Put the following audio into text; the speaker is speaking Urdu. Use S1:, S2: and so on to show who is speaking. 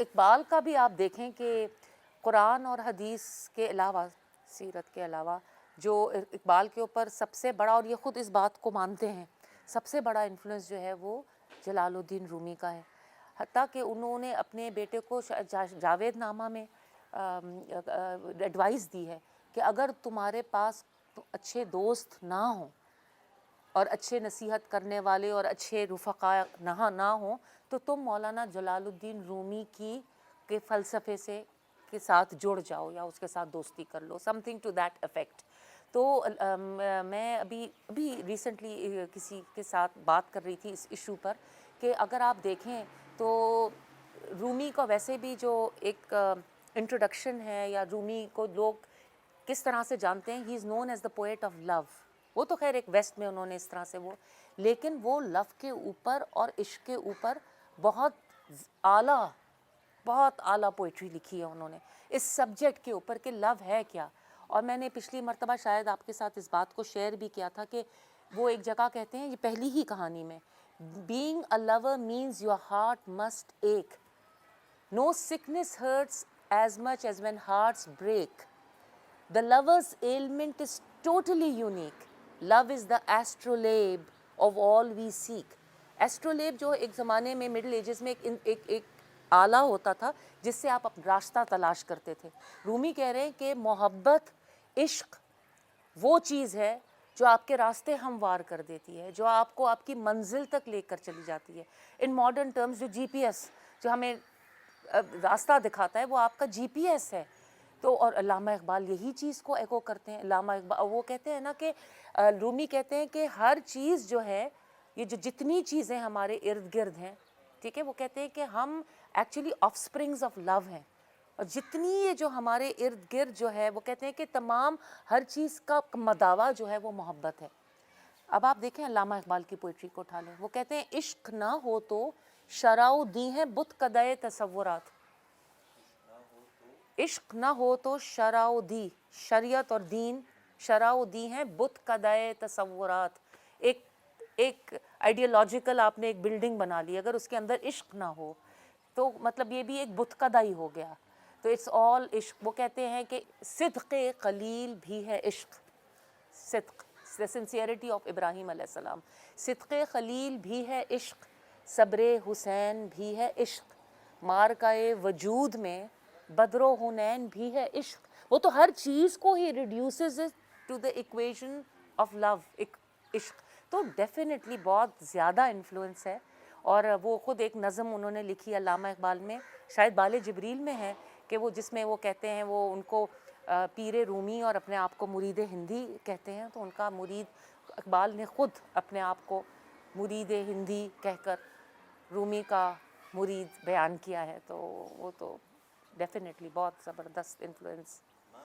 S1: اقبال کا بھی آپ دیکھیں کہ قرآن اور حدیث کے علاوہ، سیرت کے علاوہ، جو اقبال کے اوپر سب سے بڑا، اور یہ خود اس بات کو مانتے ہیں، سب سے بڑا انفلوئنس جو ہے وہ جلال الدین رومی کا ہے. حتیٰ کہ انہوں نے اپنے بیٹے کو جاوید نامہ میں ایڈوائس دی ہے کہ اگر تمہارے پاس اچھے دوست نہ ہوں اور اچھے نصیحت کرنے والے اور اچھے رفقا نہ ہوں تو تم مولانا جلال الدین رومی کے فلسفے کے ساتھ جڑ جاؤ یا اس کے ساتھ دوستی کر لو، something to that effect. تو میں ابھی ریسنٹلی کسی کے ساتھ بات کر رہی تھی اس ایشو پر کہ اگر آپ دیکھیں تو رومی کا ویسے بھی جو ایک انٹروڈکشن ہے، یا رومی کو لوگ کس طرح سے جانتے ہیں، he is known as the poet of love. وہ تو خیر ایک ویسٹ میں انہوں نے اس طرح سے لیکن وہ لو کے اوپر اور عشق کے اوپر بہت اعلیٰ پوئٹری لکھی ہے انہوں نے اس سبجیکٹ کے اوپر کہ لو ہے کیا. اور میں نے پچھلی مرتبہ شاید آپ کے ساتھ اس بات کو شیئر بھی کیا تھا کہ وہ ایک جگہ کہتے ہیں، یہ پہلی ہی کہانی میں، being a lover means your heart must ache. No sickness hurts as much as when hearts break. The lover's ailment is totally unique. Love is the astrolabe of all we seek. Astrolabe جو ایک زمانے میں مڈل ایجز میں ایک آلہ ہوتا تھا جس سے آپ راستہ تلاش کرتے تھے. رومی کہہ رہے ہیں کہ محبت، عشق وہ چیز ہے جو آپ کے راستے ہموار کر دیتی ہے، جو آپ کو آپ کی منزل تک لے کر چلی جاتی ہے. ان ماڈرن ٹرمز جو جی پی ایس جو ہمیں راستہ دکھاتا ہے وہ آپ کا جی پی ایس ہے. تو اور علامہ اقبال یہی چیز کو ایکو کرتے ہیں. علامہ اقبال وہ کہتے ہیں نا کہ رومی کہتے ہیں کہ ہر چیز جو ہے، یہ جتنی چیزیں ہمارے ارد گرد ہیں، ٹھیک ہے، وہ کہتے ہیں کہ ہم actually offsprings of love ہیں، اور جتنی یہ جو ہمارے ارد گرد جو ہے، وہ کہتے ہیں کہ تمام ہر چیز کا مداوا جو ہے وہ محبت ہے. اب آپ دیکھیں علامہ اقبال کی پوئٹری کو اٹھا لیں، وہ کہتے ہیں عشق نہ ہو تو شرع دی ہیں بت کدے تصورات. عشق نہ ہو تو شرع دی، شریعت اور دین، شرع دی ہیں بت کدے تصورات. ایک آئیڈیالوجیکل آپ نے ایک بلڈنگ بنا لی، اگر اس کے اندر عشق نہ ہو تو مطلب یہ بھی ایک بت کدہ ہی ہو گیا. تو اٹس آل عشق. وہ کہتے ہیں کہ صدق قلیل بھی ہے عشق، صدق سنسیئرٹی آف ابراہیم علیہ السلام، صدق خلیل بھی ہے عشق، صبر حسین بھی ہے عشق، مارکائے وجود میں بدر و حنین بھی ہے عشق. وہ تو ہر چیز کو he reduces to the equation of love, عشق. تو ڈیفینیٹلی بہت زیادہ انفلوئنس ہے. اور وہ خود ایک نظم انہوں نے لکھی علامہ اقبال میں، شاید بال جبریل میں ہے، کہ وہ جس میں وہ کہتے ہیں، وہ ان کو پیر رومی اور اپنے آپ کو مرید ہندی کہتے ہیں، تو ان کا مرید اقبال نے خود اپنے آپ کو مرید ہندی کہہ کر رومی کا مرید بیان کیا ہے. تو وہ تو ڈیفینیٹلی بہت زبردست انفلوئنس